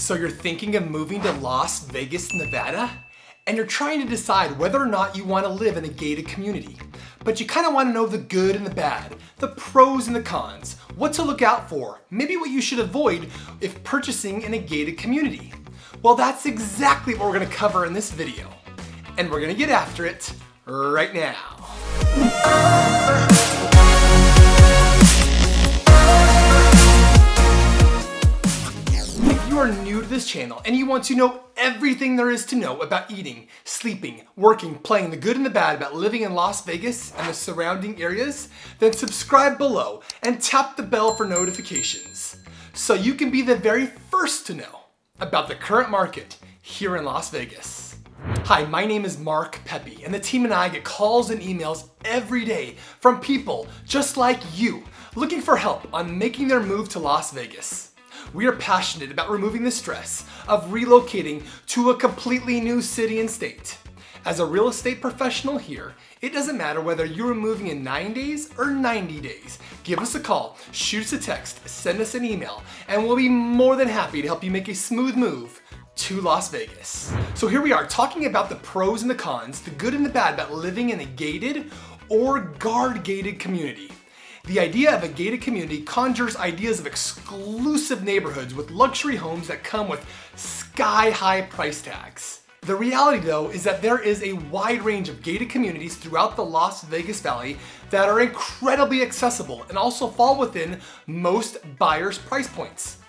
So you're thinking of moving to Las Vegas, Nevada? And you're trying to decide whether or not you want to live in a gated community. But you kind of want to know the good and the bad, the pros and the cons, what to look out for, maybe what you should avoid if purchasing in a gated community. Well, that's exactly what we're going to cover in this video. And we're going to get after it right now. If you are new to this channel and you want to know everything there is to know about eating, sleeping, working, playing, the good and the bad about living in Las Vegas and the surrounding areas, then subscribe below and tap the bell for notifications so you can be the very first to know about the current market here in Las Vegas. Hi, my name is Mark Pepe, and the team and I get calls and emails every day from people just like you looking for help on making their move to Las Vegas. We are passionate about removing the stress of relocating to a completely new city and state. As a real estate professional here, it doesn't matter whether you're moving in 9 days or 90 days. Give us a call, shoot us a text, send us an email, and we'll be more than happy to help you make a smooth move to Las Vegas. So here we are talking about the pros and the cons, the good and the bad about living in a gated or guard-gated community. The idea of a gated community conjures ideas of exclusive neighborhoods with luxury homes that come with sky-high price tags. The reality, though, is that there is a wide range of gated communities throughout the Las Vegas Valley that are incredibly accessible and also fall within most buyers' price points.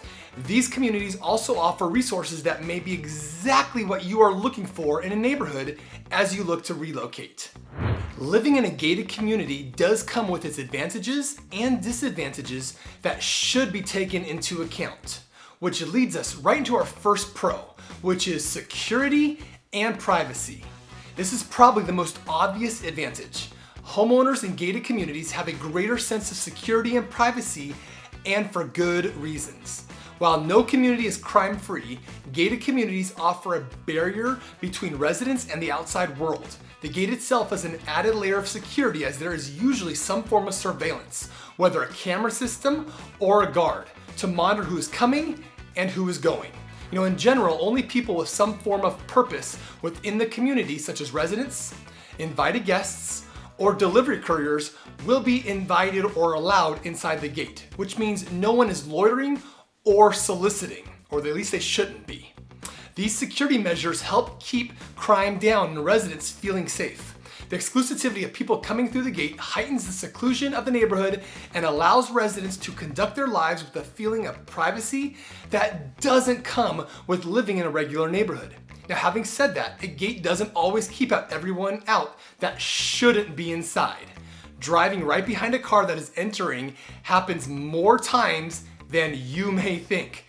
These communities also offer resources that may be exactly what you are looking for in a neighborhood as you look to relocate. Living in a gated community does come with its advantages and disadvantages that should be taken into account, which leads us right into our first pro, which is security and privacy. This is probably the most obvious advantage. Homeowners in gated communities have a greater sense of security and privacy, and for good reasons. While no community is crime-free, gated communities offer a barrier between residents and the outside world. The gate itself is an added layer of security as there is usually some form of surveillance, whether a camera system or a guard, to monitor who is coming and who is going. In general, only people with some form of purpose within the community, such as residents, invited guests, or delivery couriers, will be invited or allowed inside the gate, which means no one is loitering or soliciting, or at least they shouldn't be. These security measures help keep crime down and residents feeling safe. The exclusivity of people coming through the gate heightens the seclusion of the neighborhood and allows residents to conduct their lives with a feeling of privacy that doesn't come with living in a regular neighborhood. Now, having said that, a gate doesn't always keep out everyone out that shouldn't be inside. Driving right behind a car that is entering happens more times than you may think.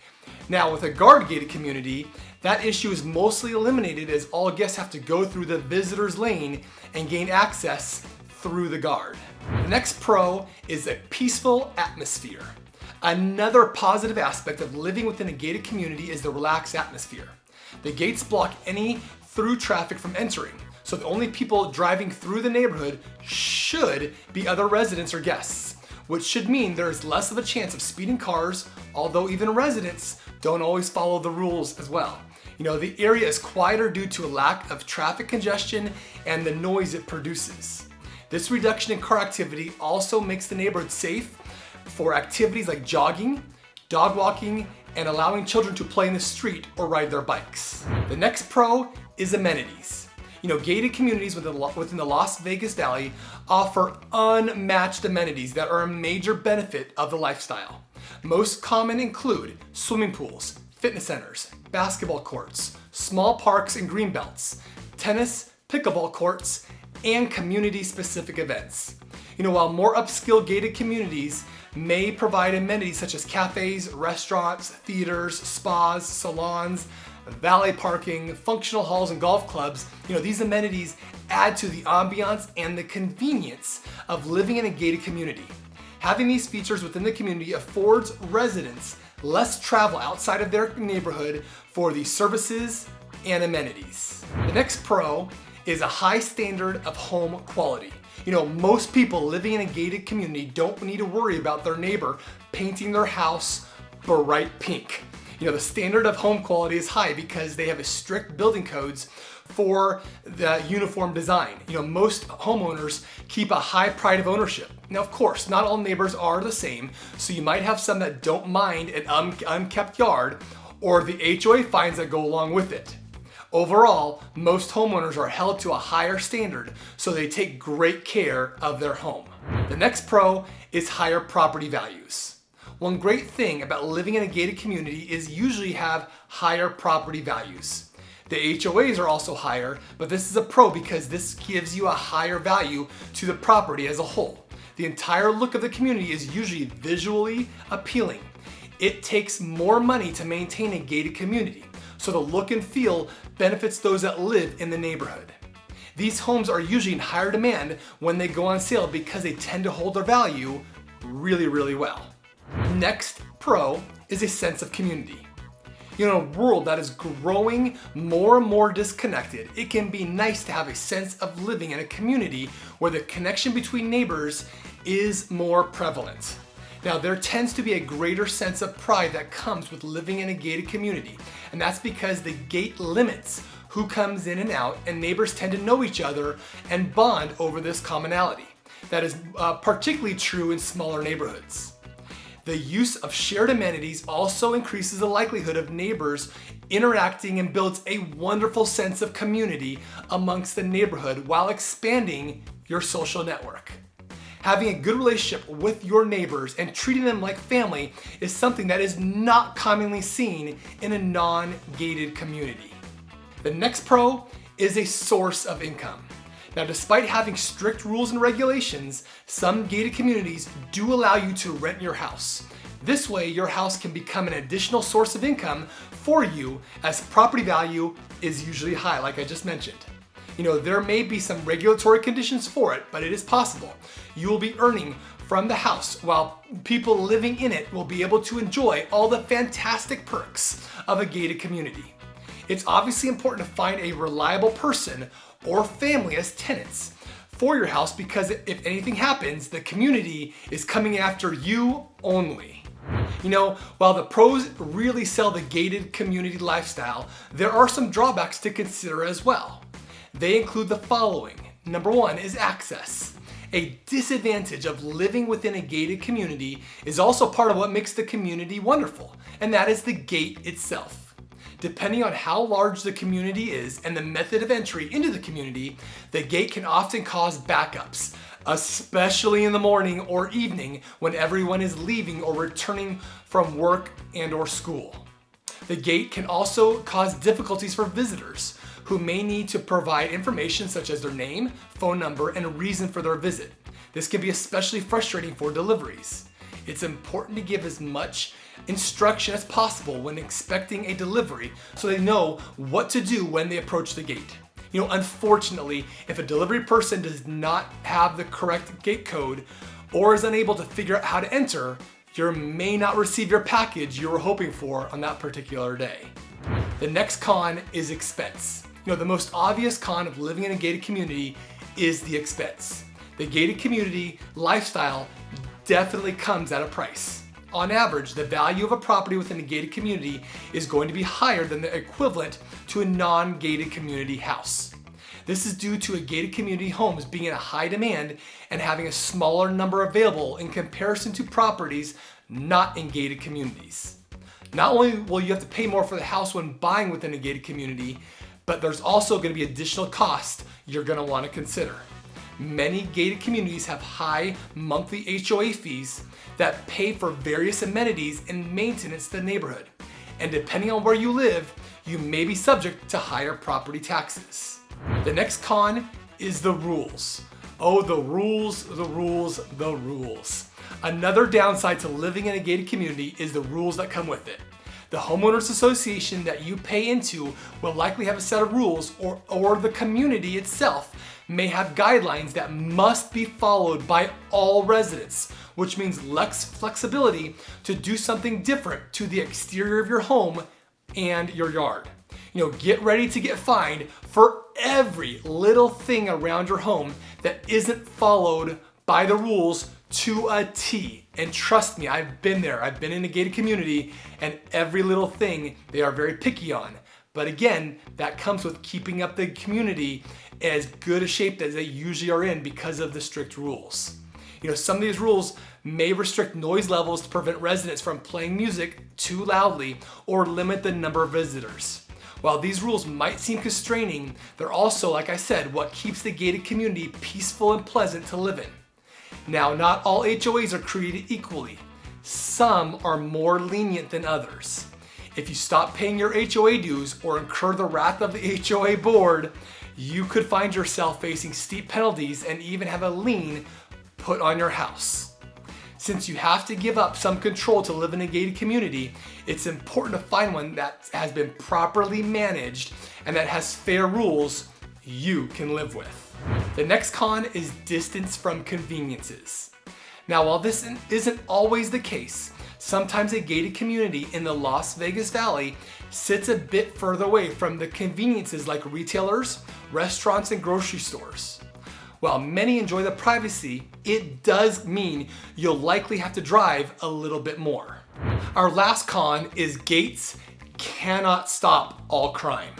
Now, with a guard-gated community, that issue is mostly eliminated as all guests have to go through the visitor's lane and gain access through the guard. The next pro is a peaceful atmosphere. Another positive aspect of living within a gated community is the relaxed atmosphere. The gates block any through traffic from entering, so the only people driving through the neighborhood should be other residents or guests, which should mean there is less of a chance of speeding cars, although even residents don't always follow the rules as well. The area is quieter due to a lack of traffic congestion and the noise it produces. This reduction in car activity also makes the neighborhood safe for activities like jogging, dog walking, and allowing children to play in the street or ride their bikes. The next pro is amenities. Gated communities within the Las Vegas Valley offer unmatched amenities that are a major benefit of the lifestyle. Most common include swimming pools, fitness centers, basketball courts, small parks and green belts, tennis, pickleball courts, and community-specific events. While more upscale gated communities may provide amenities such as cafes, restaurants, theaters, spas, salons, valet parking, functional halls, and golf clubs, these amenities add to the ambiance and the convenience of living in a gated community. Having these features within the community affords residents less travel outside of their neighborhood for these services and amenities. The next pro is a high standard of home quality. Most people living in a gated community don't need to worry about their neighbor painting their house bright pink. The standard of home quality is high because they have a strict building codes for the uniform design. Most homeowners keep a high pride of ownership. Now, of course, not all neighbors are the same, so you might have some that don't mind an unkept yard or the HOA fines that go along with it. Overall, most homeowners are held to a higher standard, so they take great care of their home. The next pro is higher property values. One great thing about living in a gated community is usually have higher property values. The HOAs are also higher, but this is a pro because this gives you a higher value to the property as a whole. The entire look of the community is usually visually appealing. It takes more money to maintain a gated community, so the look and feel benefits those that live in the neighborhood. These homes are usually in higher demand when they go on sale because they tend to hold their value really, really well. Next pro is a sense of community. In a world that is growing more and more disconnected, it can be nice to have a sense of living in a community where the connection between neighbors is more prevalent. Now, there tends to be a greater sense of pride that comes with living in a gated community, and that's because the gate limits who comes in and out, and neighbors tend to know each other and bond over this commonality. That is particularly true in smaller neighborhoods. The use of shared amenities also increases the likelihood of neighbors interacting and builds a wonderful sense of community amongst the neighborhood while expanding your social network. Having a good relationship with your neighbors and treating them like family is something that is not commonly seen in a non-gated community. The next pro is a source of income. Now, despite having strict rules and regulations, some gated communities do allow you to rent your house. This way, your house can become an additional source of income for you as property value is usually high, like I just mentioned. There may be some regulatory conditions for it, but it is possible. You will be earning from the house while people living in it will be able to enjoy all the fantastic perks of a gated community. It's obviously important to find a reliable person or family as tenants for your house because if anything happens, the community is coming after you only. While the pros really sell the gated community lifestyle, there are some drawbacks to consider as well. They include the following. Number one is access. A disadvantage of living within a gated community is also part of what makes the community wonderful, and that is the gate itself. Depending on how large the community is and the method of entry into the community, the gate can often cause backups, especially in the morning or evening when everyone is leaving or returning from work and or school. The gate can also cause difficulties for visitors who may need to provide information such as their name, phone number, and reason for their visit. This can be especially frustrating for deliveries. It's important to give as much instruction as possible when expecting a delivery so they know what to do when they approach the gate. Unfortunately, if a delivery person does not have the correct gate code or is unable to figure out how to enter, you may not receive your package you were hoping for on that particular day. The next con is expense. The most obvious con of living in a gated community is the expense. The gated community lifestyle definitely comes at a price. On average, the value of a property within a gated community is going to be higher than the equivalent to a non-gated community house. This is due to a gated community homes being in a high demand and having a smaller number available in comparison to properties not in gated communities. Not only will you have to pay more for the house when buying within a gated community, but there's also going to be additional cost you're going to want to consider. Many gated communities have high monthly HOA fees that pay for various amenities and maintenance to the neighborhood. And depending on where you live, you may be subject to higher property taxes. The next con is the rules. Oh, the rules, the rules, the rules. Another downside to living in a gated community is the rules that come with it. The homeowners association that you pay into will likely have a set of rules, or the community itself may have guidelines that must be followed by all residents, which means less flexibility to do something different to the exterior of your home and your yard. Get ready to get fined for every little thing around your home that isn't followed by the rules to a T. And trust me, I've been there. I've been in a gated community, and every little thing they are very picky on. But again, that comes with keeping up the community as good a shape as they usually are in because of the strict rules. Some of these rules may restrict noise levels to prevent residents from playing music too loudly or limit the number of visitors. While these rules might seem constraining, they're also, like I said, what keeps the gated community peaceful and pleasant to live in. Now, not all HOAs are created equally. Some are more lenient than others. If you stop paying your HOA dues or incur the wrath of the HOA board, you could find yourself facing steep penalties and even have a lien put on your house. Since you have to give up some control to live in a gated community, it's important to find one that has been properly managed and that has fair rules you can live with. The next con is distance from conveniences. Now, while this isn't always the case, sometimes a gated community in the Las Vegas Valley sits a bit further away from the conveniences like retailers, restaurants, and grocery stores. While many enjoy the privacy, it does mean you'll likely have to drive a little bit more. Our last con is gates cannot stop all crime.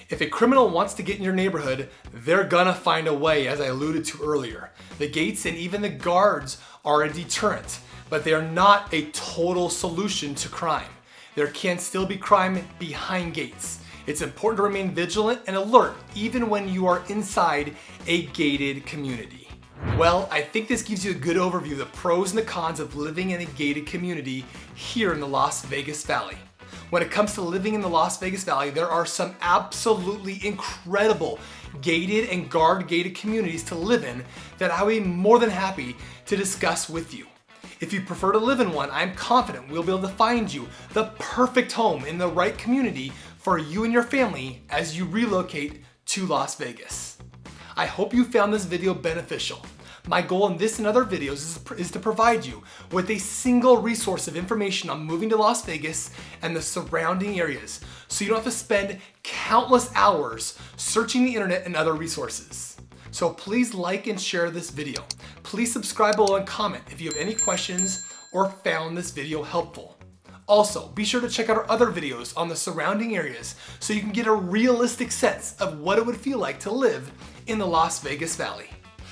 If a criminal wants to get in your neighborhood, they're gonna find a way, as I alluded to earlier. The gates and even the guards are a deterrent, but they are not a total solution to crime. There can still be crime behind gates. It's important to remain vigilant and alert even when you are inside a gated community. Well, I think this gives you a good overview of the pros and the cons of living in a gated community here in the Las Vegas Valley. When it comes to living in the Las Vegas Valley, there are some absolutely incredible gated and guard-gated communities to live in that I would be more than happy to discuss with you. If you prefer to live in one, I'm confident we'll be able to find you the perfect home in the right community for you and your family as you relocate to Las Vegas. I hope you found this video beneficial. My goal in this and other videos is to provide you with a single resource of information on moving to Las Vegas and the surrounding areas, so you don't have to spend countless hours searching the internet and other resources. So please like and share this video. Please subscribe below and comment if you have any questions or found this video helpful. Also, be sure to check out our other videos on the surrounding areas so you can get a realistic sense of what it would feel like to live in the Las Vegas Valley.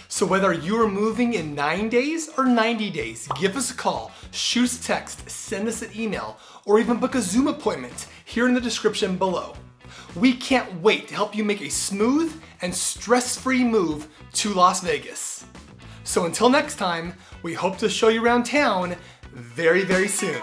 So whether you are moving in 9 days or 90 days, give us a call, shoot us a text, send us an email, or even book a Zoom appointment here in the description below. We can't wait to help you make a smooth and stress-free move to Las Vegas. So until next time, we hope to show you around town very, very soon.